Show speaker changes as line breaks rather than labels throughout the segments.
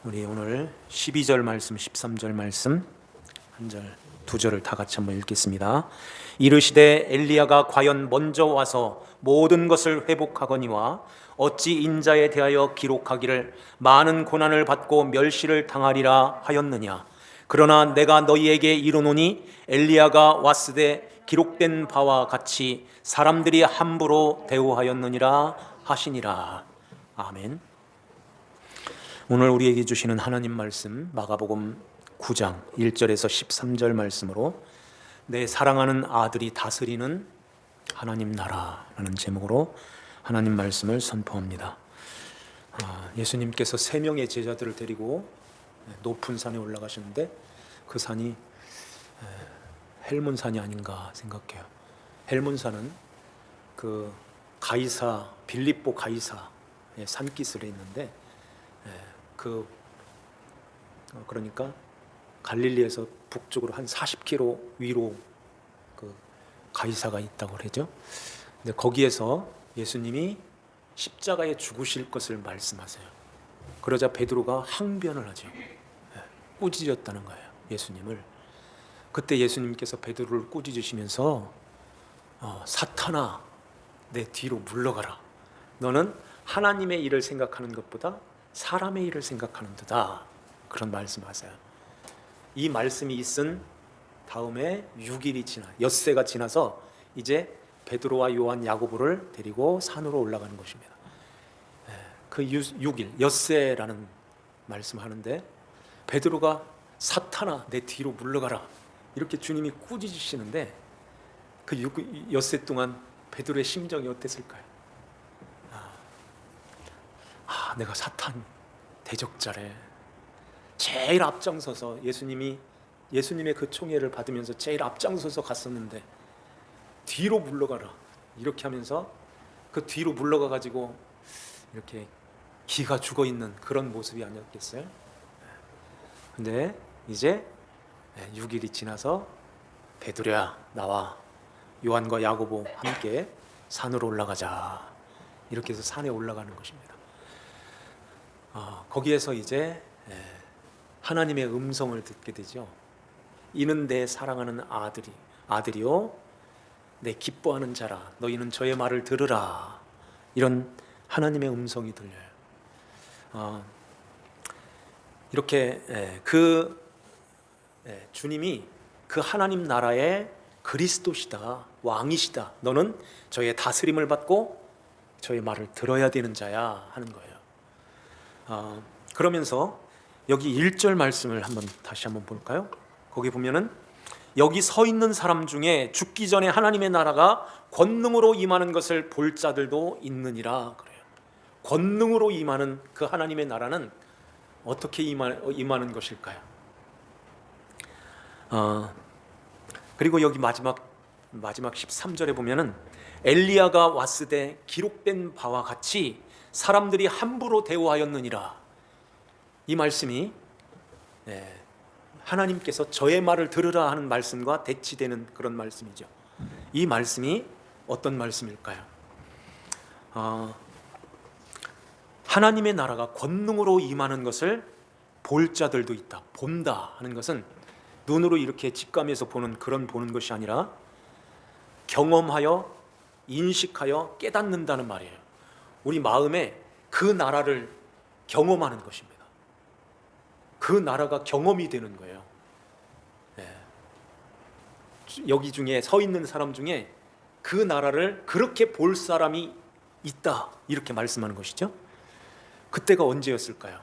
우리 오늘 12절 말씀, 13절 말씀 한 절, 두 절을 다 같이 한번 읽겠습니다. 이르시되 엘리야가 과연 먼저 와서 모든 것을 회복하거니와 어찌 인자에 대하여 기록하기를 많은 고난을 받고 멸시를 당하리라 하였느냐. 그러나 내가 너희에게 이르노니 엘리야가 왔으되 기록된 바와 같이 사람들이 함부로 대우하였느니라 하시니라. 아멘. 오늘 우리에게 주시는 하나님 말씀 마가복음 9장 1절에서 13절 말씀으로 내 사랑하는 아들이 다스리는 하나님 나라라는 제목으로 하나님 말씀을 선포합니다. 예수님께서 세 명의 제자들을 데리고 높은 산에 올라가시는데 그 산이 헬몬산이 아닌가 생각해요. 헬몬산은 그 가이사 빌립보 가이사의 산기슭에 있는데 그러니까 갈릴리에서 북쪽으로 한 40km 위로 그 가이사가 있다고 그러죠. 근데 거기에서 예수님이 십자가에 죽으실 것을 말씀하세요. 그러자 베드로가 항변을 하죠. 꾸짖었다는 거예요, 예수님을. 그때 예수님께서 베드로를 꾸짖으시면서 사탄아, 내 뒤로 물러가라. 너는 하나님의 일을 생각하는 것보다 사람의 일을 생각하는 듯다. 그런 말씀하세요. 이 말씀이 있은 다음에 6일이 지나 엿새가 지나서 이제 베드로와 요한, 야고보를 데리고 산으로 올라가는 것입니다. 그 6일 엿새라는 말씀하는데 베드로가 사탄아 내 뒤로 물러가라 이렇게 주님이 꾸짖으시는데 그 엿새 동안 베드로의 심정이 어땠을까요? 내가 사탄 대적자래. 제일 앞장서서 예수님의 그 총애를 받으면서 제일 앞장서서 갔었는데 뒤로 물러가라 이렇게 하면서 그 뒤로 물러가 가지고 이렇게 기가 죽어 있는 그런 모습이 아니었겠어요? 근데 이제 6일이 지나서 베드로야 나와 요한과 야고보 함께 산으로 올라가자 이렇게 해서 산에 올라가는 것입니다. 거기에서 이제 하나님의 음성을 듣게 되죠. 이는 내 사랑하는 아들이요 내 기뻐하는 자라 너희는 저의 말을 들으라. 이런 하나님의 음성이 들려요. 이렇게 주님이 그 하나님 나라의 그리스도시다, 왕이시다. 너는 저의 다스림을 받고 저의 말을 들어야 되는 자야 하는 거예요. 그러면서 여기 1절 말씀을 다시 한번 볼까요? 거기 보면은 여기 서 있는 사람 중에 죽기 전에 하나님의 나라가 권능으로 임하는 것을 볼 자들도 있느니라 그래요. 권능으로 임하는 그 하나님의 나라는 어떻게 임하는 것일까요? 그리고 여기 마지막 13절에 보면은 엘리야가 왔으되 기록된 바와 같이 사람들이 함부로 대우하였느니라. 이 말씀이 하나님께서 저의 말을 들으라 하는 말씀과 대치되는 그런 말씀이죠. 이 말씀이 어떤 말씀일까요? 하나님의 나라가 권능으로 임하는 것을 볼 자들도 있다. 본다 하는 것은 눈으로 이렇게 직감해서 보는 것이 아니라 경험하여 인식하여 깨닫는다는 말이에요. 우리 마음에 그 나라를 경험하는 것입니다. 그 나라가 경험이 되는 거예요. 여기 중에 서 있는 사람 중에 그 나라를 그렇게 볼 사람이 있다 이렇게 말씀하는 것이죠. 그때가 언제였을까요?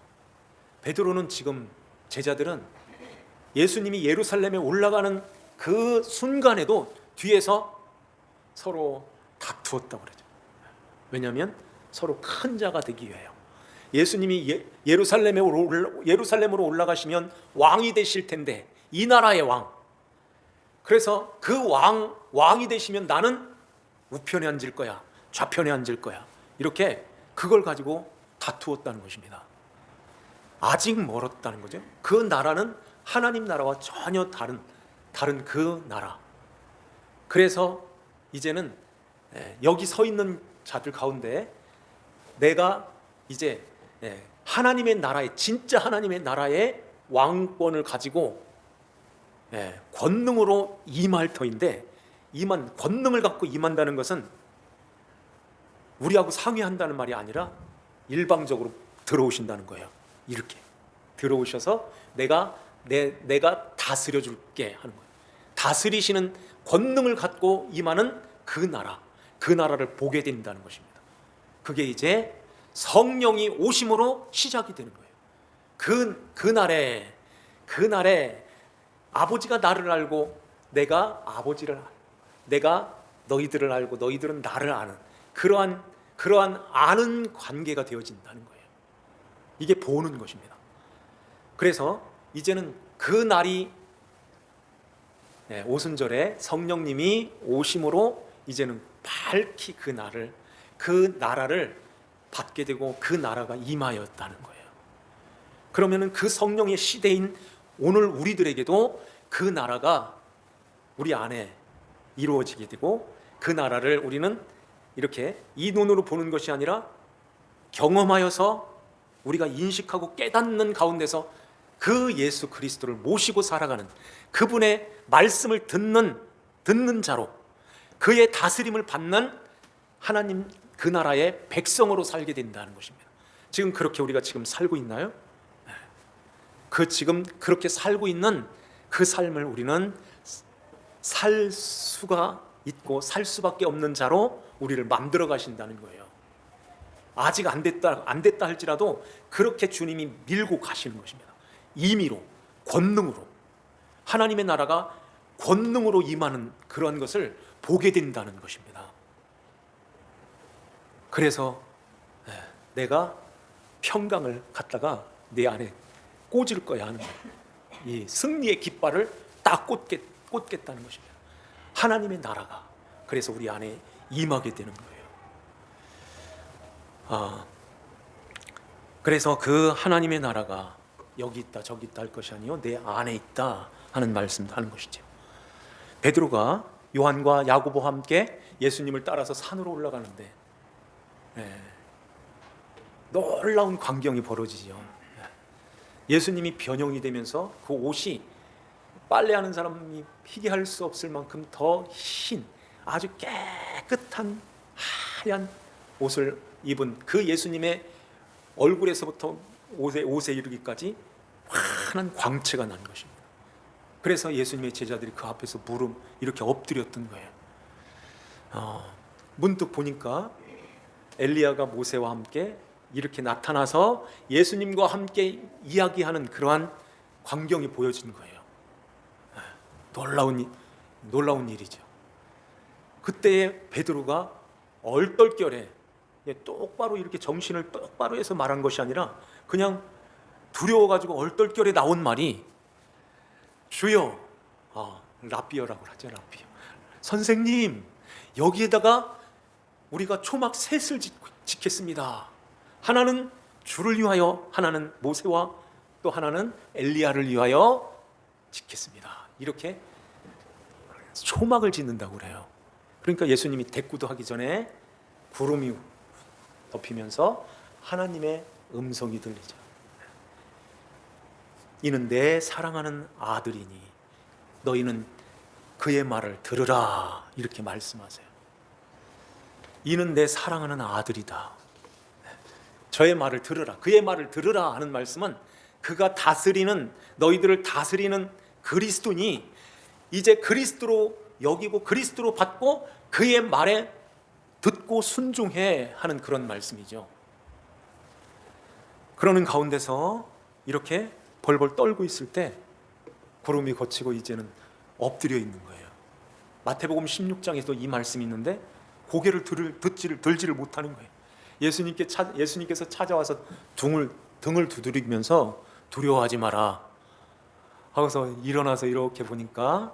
베드로는 지금 제자들은 예수님이 예루살렘에 올라가는 그 순간에도 뒤에서 서로 다투었다고 그러죠. 왜냐하면 서로 큰 자가 되기 위해요. 예수님이 예루살렘으로 올라가시면 왕이 되실 텐데 이 나라의 왕. 그래서 그 왕이 되시면 나는 우편에 앉을 거야, 좌편에 앉을 거야. 이렇게 그걸 가지고 다투었다는 것입니다. 아직 멀었다는 거죠. 그 나라는 하나님 나라와 전혀 다른 그 나라. 그래서 이제는 여기 서 있는 자들 가운데 내가 이제 하나님의 나라의, 진짜 하나님의 나라의 왕권을 가지고 권능으로 임할 터인데, 권능을 갖고 임한다는 것은 우리하고 상의한다는 말이 아니라 일방적으로 들어오신다는 거예요. 이렇게 들어오셔서 내가 다스려 줄게 하는 거예요. 다스리시는 권능을 갖고 임하는 그 나라를 보게 된다는 것입니다. 그게 이제 성령이 오심으로 시작이 되는 거예요. 그날에 아버지가 나를 알고 내가 아버지를 알고, 내가 너희들을 알고 너희들은 나를 아는 그러한 아는 관계가 되어진다는 거예요. 이게 보는 것입니다. 그래서 이제는 그 날이 오순절에 성령님이 오심으로 이제는 밝히 그 나라를 받게 되고 그 나라가 임하였다는 거예요. 그러면은 그 성령의 시대인 오늘 우리들에게도 그 나라가 우리 안에 이루어지게 되고, 그 나라를 우리는 이렇게 이 눈으로 보는 것이 아니라 경험하여서 우리가 인식하고 깨닫는 가운데서 그 예수 그리스도를 모시고 살아가는, 그분의 말씀을 듣는 자로, 그의 다스림을 받는 하나님 그 나라의 백성으로 살게 된다는 것입니다. 지금 그렇게 우리가 지금 살고 있나요? 지금 그렇게 살고 있는 그 삶을 우리는 살 수가 있고 살 수밖에 없는 자로 우리를 만들어 가신다는 거예요. 아직 안 됐다 할지라도 그렇게 주님이 밀고 가시는 것입니다. 임의로, 권능으로, 하나님의 나라가 권능으로 임하는 그런 것을 보게 된다는 것입니다. 그래서 내가 평강을 갖다가 내 안에 꽂을 거야 하는 거예요. 이 승리의 깃발을 딱 꽂겠다는 것입니다. 하나님의 나라가 그래서 우리 안에 임하게 되는 거예요. 그래서 그 하나님의 나라가 여기 있다 저기 있다 할 것이 아니요 내 안에 있다 하는 말씀을 하는 것이죠. 베드로가 요한과 야고보와 함께 예수님을 따라서 산으로 올라가는데 놀라운 광경이 벌어지죠. 예수님이 변형이 되면서 그 옷이 빨래하는 사람이 희귀할 수 없을 만큼 더 흰, 아주 깨끗한 하얀 옷을 입은 그 예수님의 얼굴에서부터 옷에 이르기까지 환한 광채가 난 것입니다. 그래서 예수님의 제자들이 그 앞에서 이렇게 엎드렸던 거예요. 문득 보니까 엘리야가 모세와 함께 이렇게 나타나서 예수님과 함께 이야기하는 그러한 광경이 보여진 거예요. 놀라운 일이죠. 그때에 베드로가 얼떨결에 똑바로 이렇게 정신을 똑바로 해서 말한 것이 아니라 그냥 두려워가지고 얼떨결에 나온 말이 주여, 라비어라고 하죠. 라비어. 선생님, 여기에다가 우리가 초막 셋을 짓겠습니다. 하나는 주를 위하여, 하나는 모세와 또 하나는 엘리야를 위하여 짓겠습니다. 이렇게 초막을 짓는다고 그래요. 그러니까 예수님이 대꾸도 하기 전에 구름이 덮이면서 하나님의 음성이 들리죠. 이는 내 사랑하는 아들이니 너희는 그의 말을 들으라. 이렇게 말씀하세요. 이는 내 사랑하는 아들이다. 저의 말을 들으라, 그의 말을 들으라 하는 말씀은 그가 너희들을 다스리는 그리스도니 이제 그리스도로 여기고 그리스도로 받고 그의 말에 듣고 순종해 하는 그런 말씀이죠. 그러는 가운데서 이렇게 벌벌 떨고 있을 때 구름이 걷히고 이제는 엎드려 있는 거예요. 마태복음 16장에도 이 말씀이 있는데 고개를 들지를 못하는 거예요. 예수님께서 찾아와서 등을 두드리면서 두려워하지 마라 하고서 일어나서 이렇게 보니까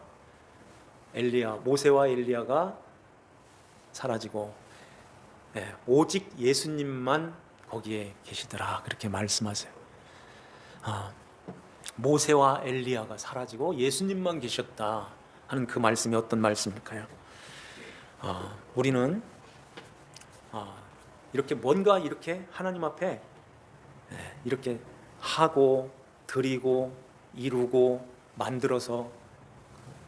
모세와 엘리야가 사라지고 오직 예수님만 거기에 계시더라. 그렇게 말씀하세요. 모세와 엘리야가 사라지고 예수님만 계셨다 하는 그 말씀이 어떤 말씀일까요? 우리는 이렇게 뭔가 이렇게 하나님 앞에 이렇게 하고 드리고 이루고 만들어서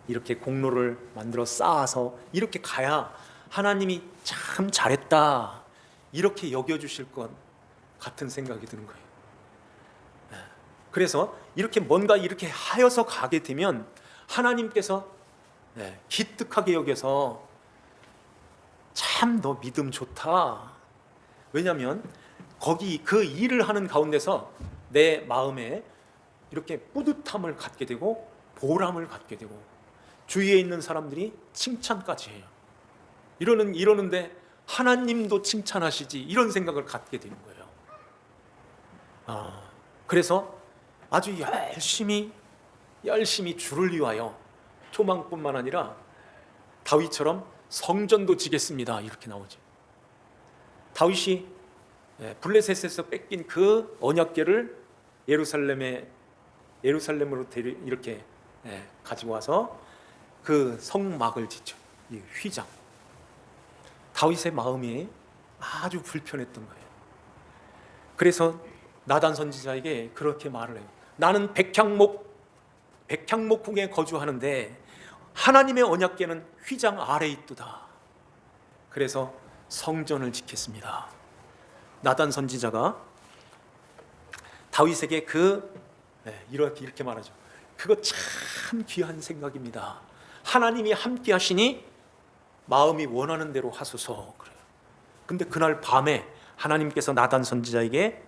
이렇게 공로를 만들어 쌓아서 이렇게 가야 하나님이 참 잘했다 이렇게 여겨주실 것 같은 생각이 드는 거예요. 그래서 이렇게 뭔가 이렇게 하여서 가게 되면 하나님께서 기특하게 여겨서 참 너 믿음 좋다. 왜냐하면 거기 그 일을 하는 가운데서 내 마음에 이렇게 뿌듯함을 갖게 되고 보람을 갖게 되고 주위에 있는 사람들이 칭찬까지 해요. 이러는데 하나님도 칭찬하시지 이런 생각을 갖게 되는 거예요. 그래서 아주 열심히 주를 위하여 초망뿐만 아니라 다윗처럼 성전도 지겠습니다 이렇게 나오죠. 다윗이 블레셋에서 뺏긴 그 언약궤를 예루살렘으로 이렇게 가지고 와서 그 성막을 짓죠. 이 휘장. 다윗의 마음이 아주 불편했던 거예요. 그래서 나단 선지자에게 그렇게 말을 해요. 나는 백향목궁에 거주하는데 하나님의 언약궤는 휘장 아래에 있도다. 그래서 성전을 짓겠습니다. 나단 선지자가 다윗에게 이렇게 말하죠. 그거 참 귀한 생각입니다. 하나님이 함께 하시니 마음이 원하는 대로 하소서. 그래요. 근데 그날 밤에 하나님께서 나단 선지자에게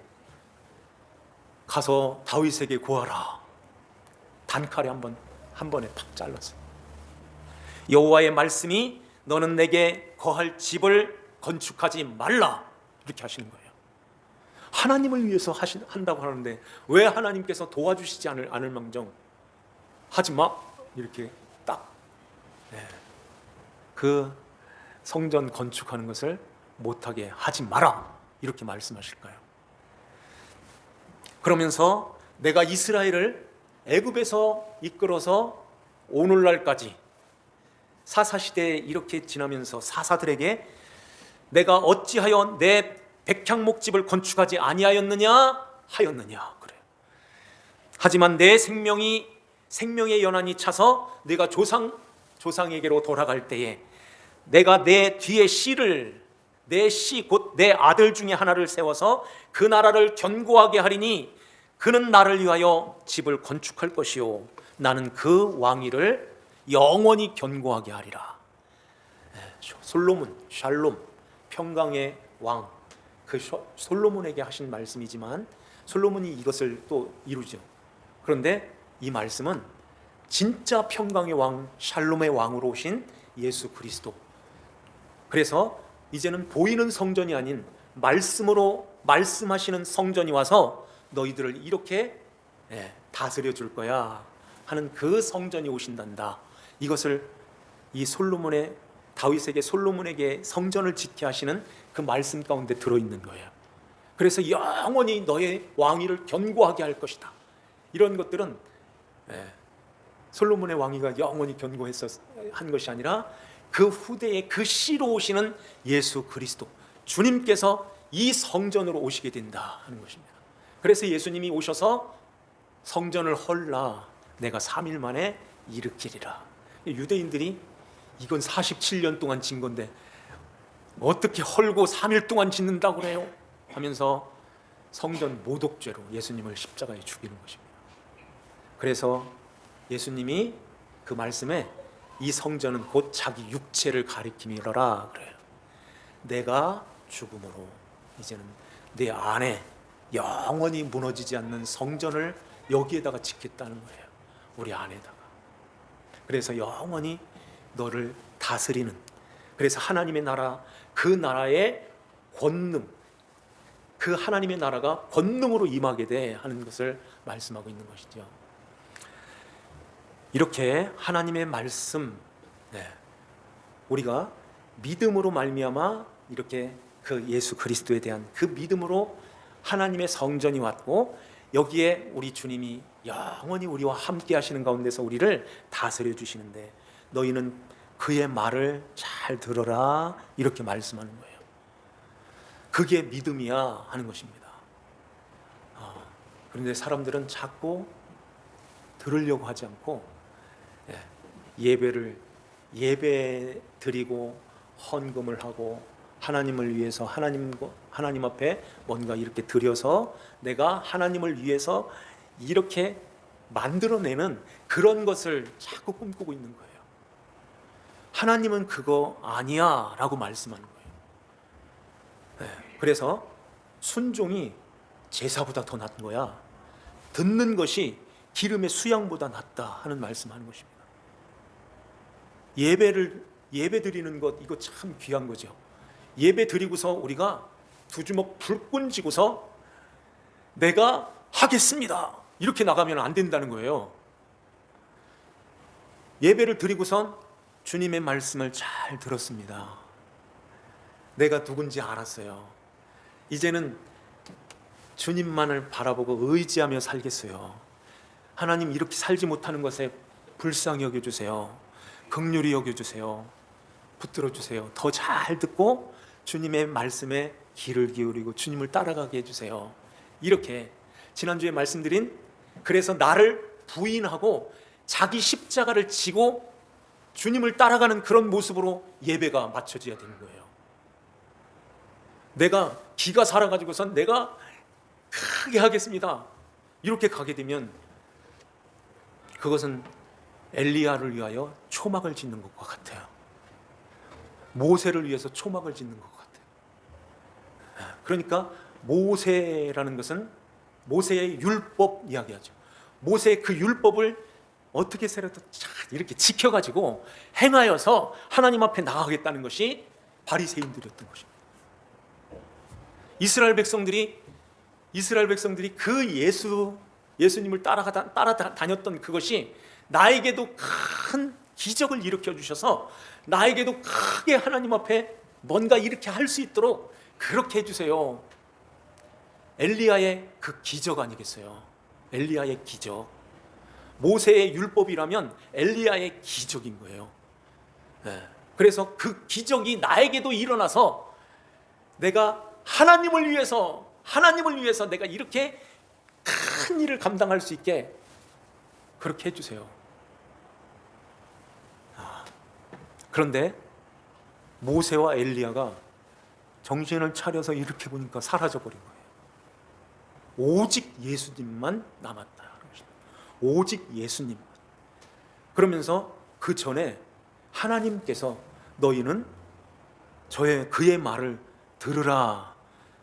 가서 다윗에게 구하라. 단칼에 한 번에 탁 잘랐어요. 여호와의 말씀이 너는 내게 거할 집을 건축하지 말라 이렇게 하시는 거예요. 하나님을 위해서 한다고 하는데 왜 하나님께서 도와주시지 않을 망정 하지 마 이렇게 딱 그 성전 건축하는 것을 못하게 하지 마라 이렇게 말씀하실까요? 그러면서 내가 이스라엘을 애굽에서 이끌어서 오늘날까지 사사시대에 이렇게 지나면서 사사들에게 내가 어찌하여 내 백향목집을 건축하지 아니하였느냐 하였느냐 그래요. 하지만 내 생명의 연한이 차서 내가 조상에게로 돌아갈 때에 내가 내 뒤에 곧 내 아들 중에 하나를 세워서 그 나라를 견고하게 하리니 그는 나를 위하여 집을 건축할 것이요 나는 그 왕위를 영원히 견고하게 하리라. 솔로몬, 샬롬, 평강의 왕, 그 솔로몬에게 하신 말씀이지만 솔로몬이 이것을 또 이루죠. 그런데 이 말씀은 진짜 평강의 왕, 샬롬의 왕으로 오신 예수 그리스도. 그래서 이제는 보이는 성전이 아닌 말씀으로 말씀하시는 성전이 와서 너희들을 이렇게 다스려 줄 거야 하는 그 성전이 오신단다. 이것을 이 다윗에게 솔로몬에게 성전을 짓게 하시는 그 말씀 가운데 들어있는 거예요. 그래서 영원히 너의 왕위를 견고하게 할 것이다. 이런 것들은 솔로몬의 왕위가 영원히 견고해서 한 것이 아니라 그 후대에 그 씨로 오시는 예수 그리스도 주님께서 이 성전으로 오시게 된다 하는 것입니다. 그래서 예수님이 오셔서 성전을 헐라 내가 3일 만에 일으키리라. 유대인들이 이건 47년 동안 진 건데 어떻게 헐고 3일 동안 짓는다고 그래요? 하면서 성전 모독죄로 예수님을 십자가에 죽이는 것입니다. 그래서 예수님이 그 말씀에 이 성전은 곧 자기 육체를 가리킴이라 그래요. 내가 죽음으로 이제는 내 안에 영원히 무너지지 않는 성전을 여기에다가 짓겠다는 거예요. 우리 안에다가. 그래서 영원히 너를 다스리는, 그래서 하나님의 나라, 그 나라의 권능, 그 하나님의 나라가 권능으로 임하게 돼 하는 것을 말씀하고 있는 것이죠. 이렇게 하나님의 말씀, 우리가 믿음으로 말미암아 이렇게 그 예수 그리스도에 대한 그 믿음으로 하나님의 성전이 왔고 여기에 우리 주님이 영원히 우리와 함께 하시는 가운데서 우리를 다스려 주시는데 너희는 그의 말을 잘 들어라 이렇게 말씀하는 거예요. 그게 믿음이야 하는 것입니다. 그런데 사람들은 자꾸 들으려고 하지 않고 예배 드리고 헌금을 하고 하나님을 위해서 하나님 앞에 뭔가 이렇게 드려서 내가 하나님을 위해서 이렇게 만들어내는 그런 것을 자꾸 꿈꾸고 있는 거예요. 하나님은 그거 아니야 라고 말씀하는 거예요. 그래서 순종이 제사보다 더 낫은 거야. 듣는 것이 기름의 수양보다 낫다 하는 말씀하는 것입니다. 예배 드리는 것, 이거 참 귀한 거죠. 예배 드리고서 우리가 두 주먹 불끈 쥐고서 내가 하겠습니다 이렇게 나가면 안 된다는 거예요. 예배를 드리고선 주님의 말씀을 잘 들었습니다. 내가 누군지 알았어요. 이제는 주님만을 바라보고 의지하며 살겠어요. 하나님, 이렇게 살지 못하는 것에 불쌍히 여겨주세요. 긍휼히 여겨주세요. 붙들어 주세요. 더 잘 듣고 주님의 말씀에 귀를 기울이고 주님을 따라가게 해주세요. 이렇게 지난주에 말씀드린, 그래서 나를 부인하고 자기 십자가를 지고 주님을 따라가는 그런 모습으로 예배가 맞춰져야 되는 거예요. 내가 기가 살아가지고선 내가 크게 하겠습니다 이렇게 가게 되면 그것은 엘리야를 위하여 초막을 짓는 것과 같아요. 모세를 위해서 초막을 짓는 것 같아요. 그러니까 모세라는 것은 모세의 율법 이야기하죠. 모세의 그 율법을 어떻게 해서라도 이렇게 지켜가지고 행하여서 하나님 앞에 나가겠다는 것이 바리새인들이었던 것입니다. 이스라엘 백성들이 그 예수님을 따라다녔던 그것이 나에게도 큰 기적을 일으켜 주셔서 나에게도 크게 하나님 앞에 뭔가 이렇게 할 수 있도록 그렇게 해주세요. 엘리야의 그 기적 아니겠어요? 엘리야의 기적. 모세의 율법이라면 엘리야의 기적인 거예요. 그래서 그 기적이 나에게도 일어나서 내가 하나님을 위해서 내가 이렇게 큰 일을 감당할 수 있게 그렇게 해주세요. 그런데 모세와 엘리야가 정신을 차려서 이렇게 보니까 사라져버린 거예요. 오직 예수님만 남았다. 오직 예수님만. 그러면서 그 전에 하나님께서 너희는 그의 말을 들으라,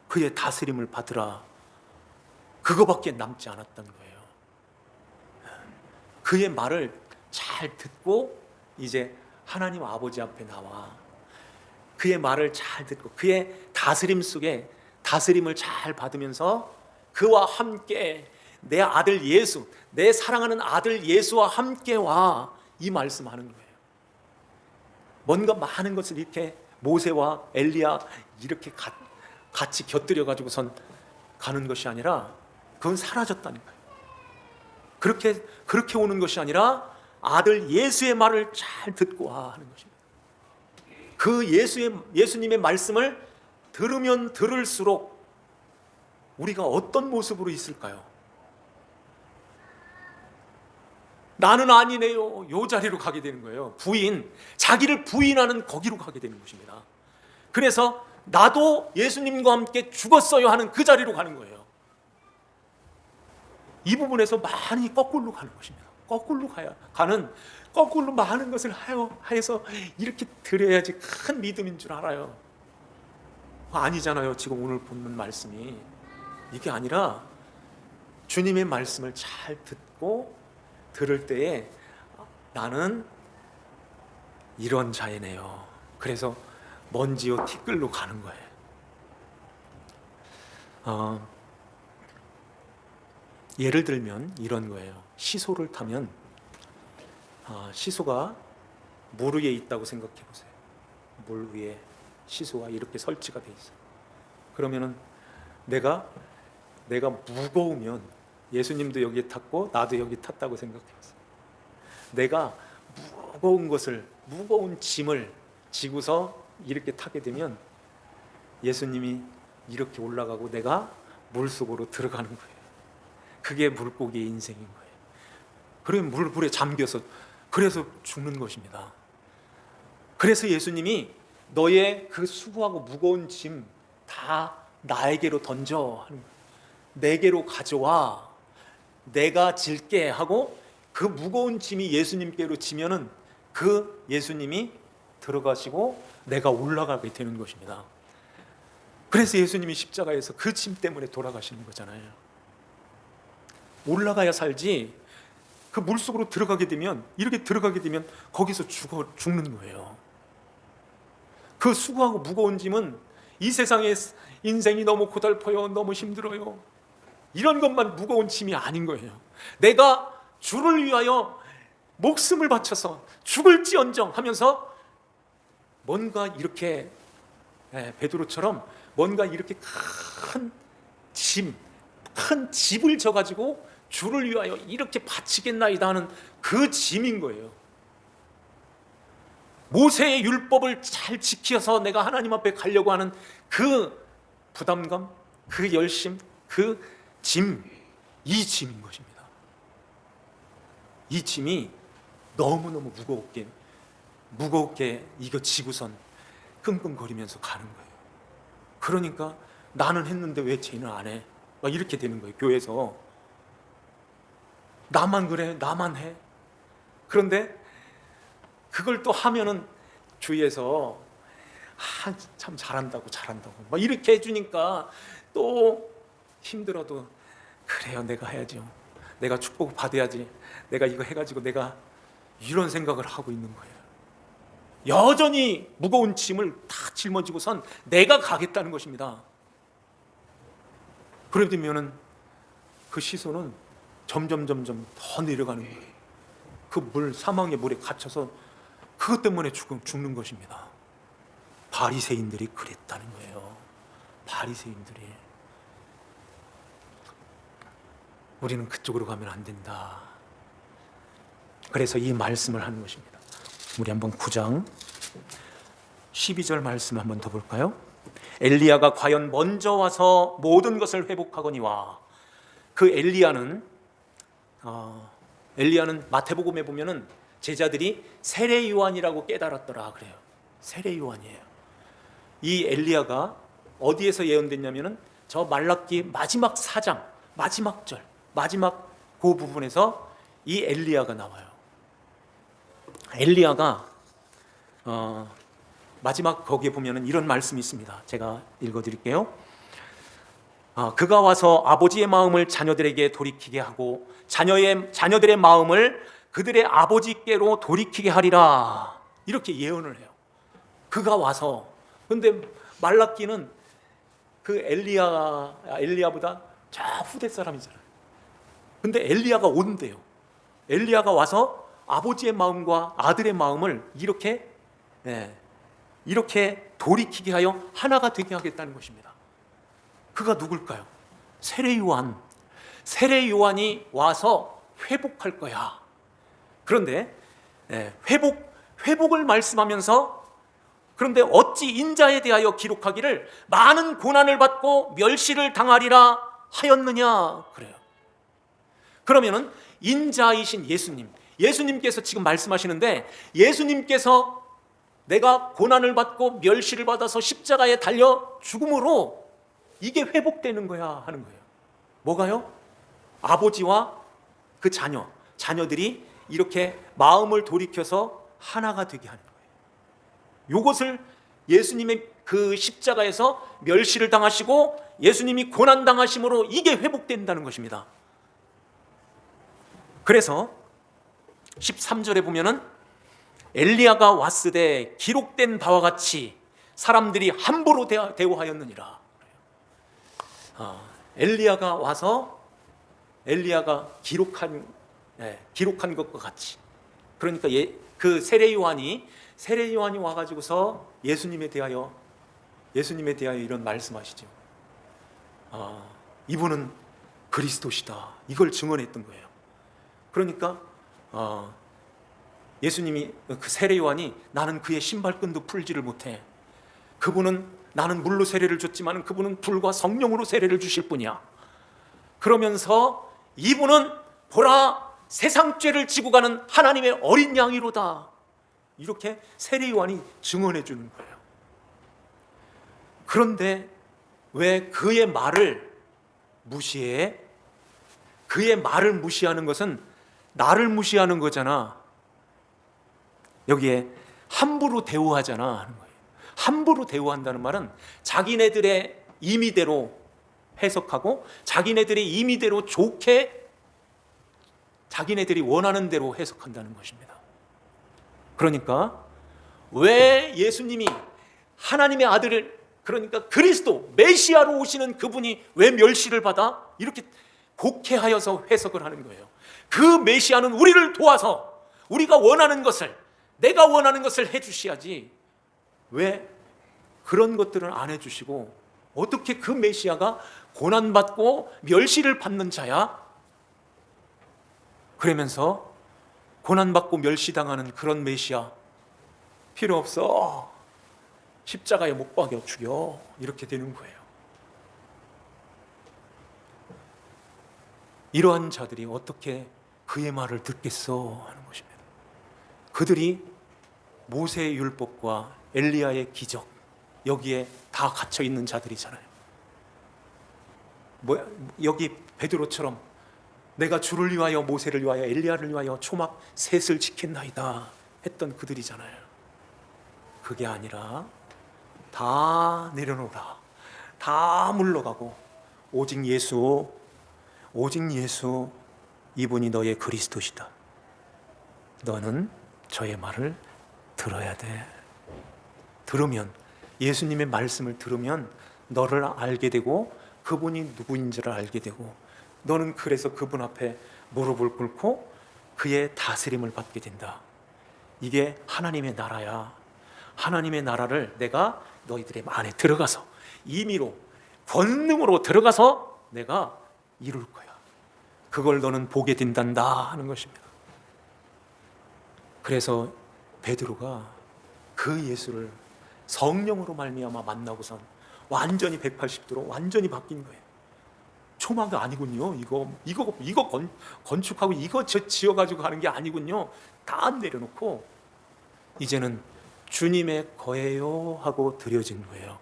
그의 다스림을 받으라, 그거밖에 남지 않았던 거예요. 그의 말을 잘 듣고 이제 하나님 아버지 앞에 나와 그의 말을 잘 듣고 그의 다스림 속에 다스림을 잘 받으면서 그와 함께 내 아들 예수, 내 사랑하는 아들 예수와 함께 와, 이 말씀하는 거예요. 뭔가 많은 것을 이렇게 모세와 엘리야 이렇게 같이 곁들여 가지고선 가는 것이 아니라 그건 사라졌다니까요. 그렇게 오는 것이 아니라 아들 예수의 말을 잘 듣고 와 하는 것입니다. 그 예수님의 말씀을 들으면 들을수록 우리가 어떤 모습으로 있을까요? 나는 아니네요. 요 자리로 가게 되는 거예요. 자기를 부인하는 거기로 가게 되는 것입니다. 그래서 나도 예수님과 함께 죽었어요 하는 그 자리로 가는 거예요. 이 부분에서 많이 거꾸로 가는 것입니다. 거꾸로 많은 것을 하여서 이렇게 드려야지 큰 믿음인 줄 알아요. 아니잖아요. 지금 오늘 보는 말씀이 이게 아니라 주님의 말씀을 잘 듣고 들을 때에 나는 이런 자이네요. 그래서 먼지요 티끌로 가는 거예요. 예를 들면 이런 거예요. 시소를 타면 시소가 물 위에 있다고 생각해 보세요. 물 위에 시소가 이렇게 설치가 돼 있어요. 그러면은 내가 무거우면 예수님도 여기에 탔고 나도 여기 탔다고 생각해 보세요. 내가 무거운 짐을 지고서 이렇게 타게 되면 예수님이 이렇게 올라가고 내가 물속으로 들어가는 거예요. 그게 물고기의 인생인 거예요. 그러면 물에 잠겨서 그래서 죽는 것입니다. 그래서 예수님이 너의 그 수고하고 무거운 짐 다 나에게로 던져 하는 거예요. 내게로 가져와 내가 질게 하고 그 무거운 짐이 예수님께로 지면은 그 예수님이 들어가시고 내가 올라가게 되는 것입니다. 그래서 예수님이 십자가에서 그 짐 때문에 돌아가시는 거잖아요. 올라가야 살지 그 물속으로 들어가게 되면 이렇게 들어가게 되면 거기서 죽는 거예요. 그 수고하고 무거운 짐은 이 세상에 인생이 너무 고달퍼요, 너무 힘들어요, 이런 것만 무거운 짐이 아닌 거예요. 내가 주를 위하여 목숨을 바쳐서 죽을지언정 하면서 뭔가 이렇게 베드로처럼 뭔가 이렇게 큰 집을 져가지고 주를 위하여 이렇게 바치겠나이다 하는 그 짐인 거예요. 모세의 율법을 잘 지켜서 내가 하나님 앞에 가려고 하는 그 부담감, 그 열심, 그 짐, 이 짐인 것입니다. 이 짐이 너무너무 무겁게 이거 지고선 끙끙거리면서 가는 거예요. 그러니까 나는 했는데 왜 쟤는 안 해? 막 이렇게 되는 거예요. 교회에서 나만 그래, 나만 해. 그런데 그걸 또 하면은 주위에서 참 잘한다고 막 이렇게 해주니까 또 힘들어도 그래요, 내가 해야죠, 내가 축복 받아야지, 내가 이거 해가지고 내가 이런 생각을 하고 있는 거예요. 여전히 무거운 짐을 다 짊어지고선 내가 가겠다는 것입니다. 그러면은 그 시선은 점점 더 내려가는 거예요. 그 사망의 물에 갇혀서 그것 때문에 죽는 것입니다. 바리새인들이 그랬다는 거예요. 바리새인들이. 우리는 그쪽으로 가면 안 된다. 그래서 이 말씀을 하는 것입니다. 우리 한번 9장 12절 말씀 한번 더 볼까요? 엘리야가 과연 먼저 와서 모든 것을 회복하거니와. 그 엘리야는 마태복음에 보면은 제자들이 세례 요한이라고 깨달았더라 그래요. 세례 요한이에요. 이 엘리야가 어디에서 예언됐냐면은 저 말라기 마지막 4장 마지막 절 마지막 그 부분에서 이 엘리야가 나와요. 엘리야가 마지막 거기에 보면은 이런 말씀이 있습니다. 제가 읽어드릴게요. 그가 와서 아버지의 마음을 자녀들에게 돌이키게 하고 자녀들의 마음을 그들의 아버지께로 돌이키게 하리라. 이렇게 예언을 해요. 그가 와서. 근데 말라기는 그 엘리야보다 저 후대 사람이잖아요. 근데 엘리야가 온대요. 엘리야가 와서 아버지의 마음과 아들의 마음을 이렇게 돌이키게 하여 하나가 되게 하겠다는 것입니다. 그가 누굴까요? 세례 요한이 와서 회복할 거야. 그런데 회복을 말씀하면서 그런데 어찌 인자에 대하여 기록하기를 많은 고난을 받고 멸시를 당하리라 하였느냐 그래요. 그러면은 인자이신 예수님께서 지금 말씀하시는데, 예수님께서 내가 고난을 받고 멸시를 받아서 십자가에 달려 죽음으로 이게 회복되는 거야 하는 거예요. 뭐가요? 아버지와 그 자녀들이 이렇게 마음을 돌이켜서 하나가 되게 하는 거예요. 이것을 예수님의 그 십자가에서 멸시를 당하시고 예수님이 고난 당하심으로 이게 회복된다는 것입니다. 그래서 13절에 보면은 엘리야가 왔으되 기록된 바와 같이 사람들이 함부로 대우하였느니라. 엘리야가 와서 엘리야가 기록한 것과 같이. 그러니까 그 세례 요한이 와가지고서 예수님에 대하여 이런 말씀하시죠. 이분은 그리스도시다. 이걸 증언했던 거예요. 그러니까 예수님이 그 세례 요한이 나는 그의 신발끈도 풀지를 못해. 나는 물로 세례를 줬지만 그분은 불과 성령으로 세례를 주실 분이야. 그러면서 이분은 보라 세상 죄를 지고 가는 하나님의 어린 양이로다. 이렇게 세례요한이 증언해 주는 거예요. 그런데 왜 그의 말을 무시해? 그의 말을 무시하는 것은 나를 무시하는 거잖아. 여기에 함부로 대우하잖아 하는 거예요. 함부로 대우한다는 말은 자기네들의 임의대로 해석하고 자기네들의 임의대로 좋게 자기네들이 원하는 대로 해석한다는 것입니다. 그러니까 왜 예수님이 하나님의 아들을, 그러니까 그리스도 메시아로 오시는 그분이 왜 멸시를 받아? 이렇게 곡해하여서 해석을 하는 거예요. 그 메시아는 우리를 도와서 우리가 원하는 것을, 내가 원하는 것을 해주셔야지 왜 그런 것들은 안 해주시고 어떻게 그 메시아가 고난받고 멸시를 받는 자야? 그러면서 고난받고 멸시당하는 그런 메시아 필요 없어, 십자가에 못 박여 죽여, 이렇게 되는 거예요. 이러한 자들이 어떻게 그의 말을 듣겠어 하는 것입니다. 그들이 모세의 율법과 엘리야의 기적, 여기에 다 갇혀 있는 자들이잖아요. 여기 베드로처럼 내가 주를 위하여, 모세를 위하여, 엘리야를 위하여 초막 셋을 지켰나이다 했던 그들이잖아요. 그게 아니라 다 내려놓으라, 다 물러가고 오직 예수, 이분이 너의 그리스도시다. 너는 저의 말을 들어야 돼. 들으면, 예수님의 말씀을 들으면 너를 알게 되고 그분이 누구인지를 알게 되고, 너는 그래서 그분 앞에 무릎을 꿇고 그의 다스림을 받게 된다. 이게 하나님의 나라야. 하나님의 나라를 내가 너희들의 안에 들어가서 임의로, 권능으로 들어가서 내가 이룰 거야. 그걸 너는 보게 된단다 하는 것입니다. 그래서 베드로가 그 예수를 성령으로 말미암아 만나고선 완전히 180도로 완전히 바뀐 거예요. 초막이 아니군요. 이거 건축하고 이거 지어가지고 가는 게 아니군요. 다 내려놓고 이제는 주님의 거예요 하고 드려진 거예요.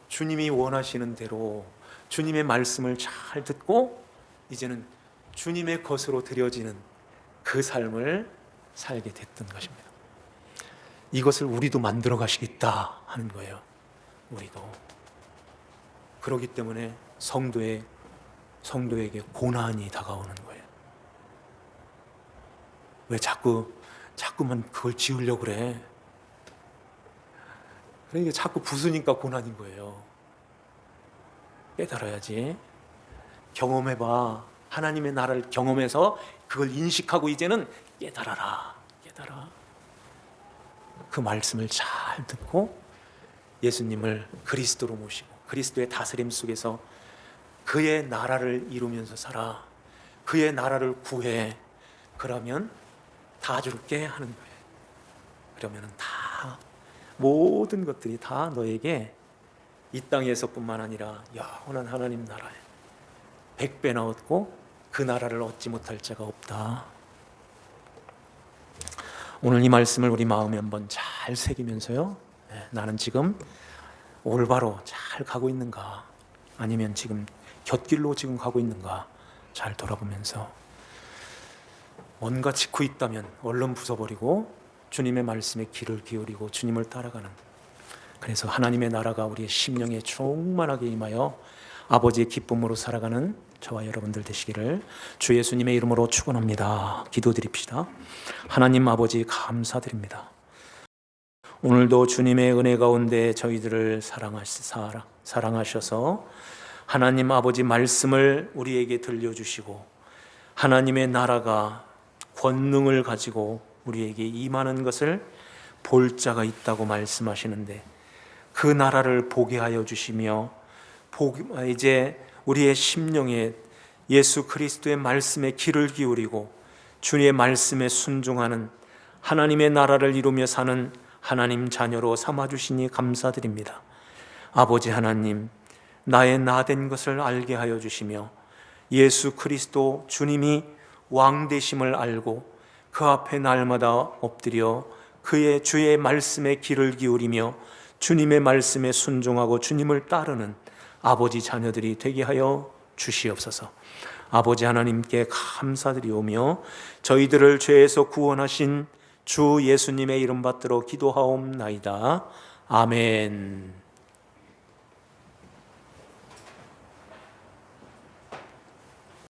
주님이 원하시는 대로 주님의 말씀을 잘 듣고 이제는 주님의 것으로 드려지는 그 삶을 살게 됐던 것입니다. 이것을 우리도 만들어 가시겠다 하는 거예요. 우리도. 그렇기 때문에 성도에게 고난이 다가오는 거예요. 왜 자꾸만 그걸 지으려고 그래? 그러니까 자꾸 부수니까 고난인 거예요. 깨달아야지. 경험해봐. 하나님의 나라를 경험해서 그걸 인식하고 이제는 깨달아라. 그 말씀을 잘 듣고 예수님을 그리스도로 모시고 그리스도의 다스림 속에서 그의 나라를 이루면서 살아. 그의 나라를 구해. 그러면 다 줄게 하는 거예요. 그러면 다 모든 것들이 다 너에게 이 땅에서뿐만 아니라 영원한 하나님 나라에 100배나 얻고 그 나라를 얻지 못할 자가 없다. 오늘 이 말씀을 우리 마음에 한번 잘 새기면서요, 나는 지금 올바로 잘 가고 있는가, 아니면 지금 곁길로 지금 가고 있는가 잘 돌아보면서 뭔가 짓고 있다면 얼른 부숴버리고 주님의 말씀에 귀를 기울이고 주님을 따라가는, 그래서 하나님의 나라가 우리의 심령에 충만하게 임하여 아버지의 기쁨으로 살아가는 저와 여러분들 되시기를 주 예수님의 이름으로 축원합니다. 기도드립시다. 하나님 아버지 감사드립니다. 오늘도 주님의 은혜 가운데 저희들을 사랑하셔서 하나님 아버지 말씀을 우리에게 들려주시고 하나님의 나라가 권능을 가지고 우리에게 임하는 것을 볼 자가 있다고 말씀하시는데, 그 나라를 보게 하여 주시며 이제 우리의 심령에 예수 그리스도의 말씀에 귀를 기울이고 주님의 말씀에 순종하는 하나님의 나라를 이루며 사는 하나님 자녀로 삼아주시니 감사드립니다. 아버지 하나님, 나의 나된 것을 알게 하여 주시며 예수 그리스도 주님이 왕 되심을 알고 그 앞에 날마다 엎드려 그의 주의 말씀에 귀를 기울이며 주님의 말씀에 순종하고 주님을 따르는 아버지 자녀들이 되게 하여 주시옵소서. 아버지 하나님께 감사드리오며 저희들을 죄에서 구원하신 주 예수님의 이름 받들어 기도하옵나이다. 아멘.